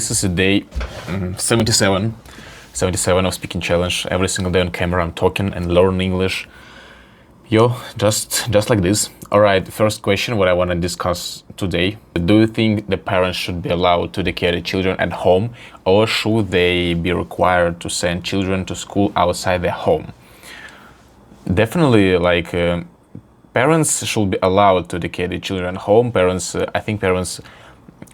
This is a day 77 of speaking challenge. Every single day on camera I'm talking and learning English. Just like this. Alright, first question what I want to discuss today. Do you think the parents should be allowed to decare the children at home, or should they be required to send children to school outside their home? Definitely, parents should be allowed to decare the children at home. I think parents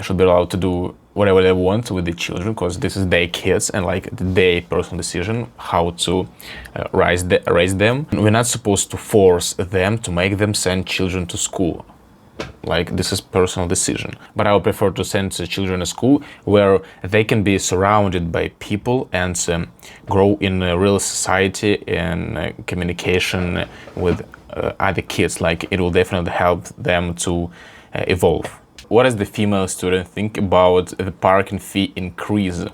should be allowed to do whatever they want with the children, because this is their kids and their personal decision how to raise them. We're not supposed to force them to make them send children to school. This is personal decision. But I would prefer to send the children to school where they can be surrounded by people and grow in a real society and communication with other kids. It will definitely help them to evolve. What does the female student think about the parking fee increase?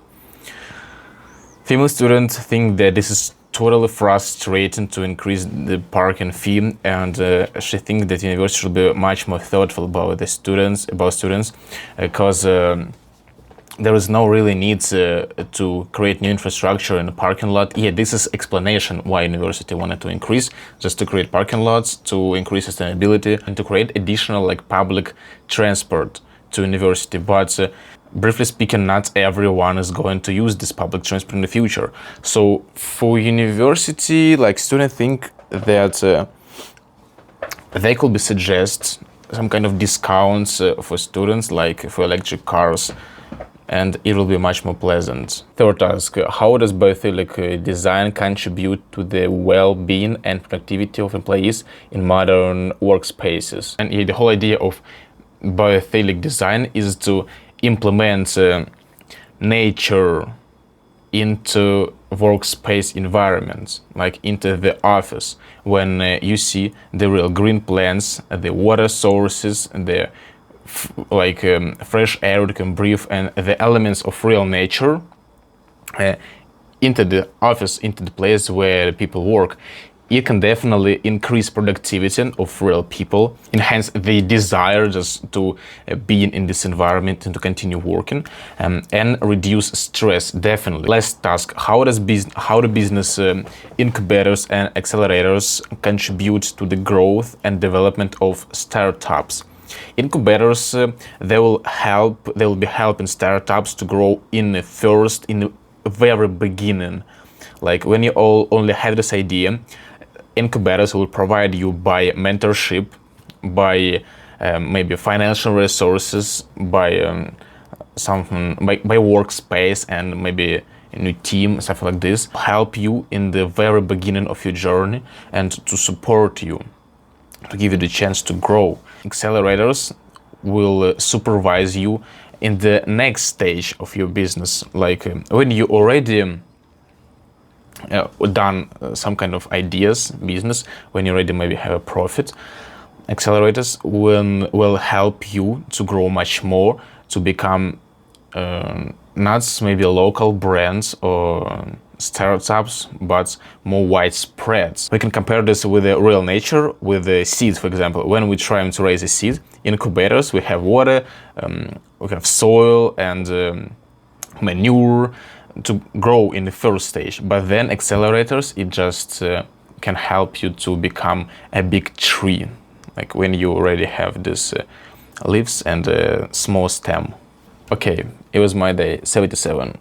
Female students think that this is totally frustrating to increase the parking fee, and she thinks that university should be much more thoughtful about students, because there is no really need to create new infrastructure in the parking lot. Yeah, this is explanation why university wanted to increase, just to create parking lots, to increase sustainability, and to create additional public transport to university. But briefly speaking, not everyone is going to use this public transport in the future. So for university, students think that they could be suggest some kind of discounts for students, for electric cars, and it will be much more pleasant. Third task, how does bioethic design contribute to the well-being and productivity of employees in modern workspaces? And the whole idea of bioethic design is to implement nature into workspace environments, into the office, when you see the real green plants, the water sources, the fresh air you can breathe, and the elements of real nature into the office, into the place where people work. It can definitely increase productivity of real people, enhance the desire just to be in this environment and to continue working, and reduce stress, definitely. Last task, how do business incubators and accelerators contribute to the growth and development of startups? Incubators, they will be helping startups to grow in the very beginning. When you only have this idea, incubators will provide you by mentorship, by maybe financial resources, by by workspace, and maybe a new team, something like this, help you in the very beginning of your journey and to support you, to give you the chance to grow. Accelerators will supervise you in the next stage of your business, when you already done some kind of business, when you already maybe have a profit. Accelerators will help you to grow much more, to become not maybe local brands or startups, but more widespread. We can compare this with the real nature, with the seeds, for example. When we try to raise a seed, incubators, we have water, we have soil and manure to grow in the first stage. But then accelerators, it just can help you to become a big tree, when you already have these leaves and a small stem. Okay, it was my day 77.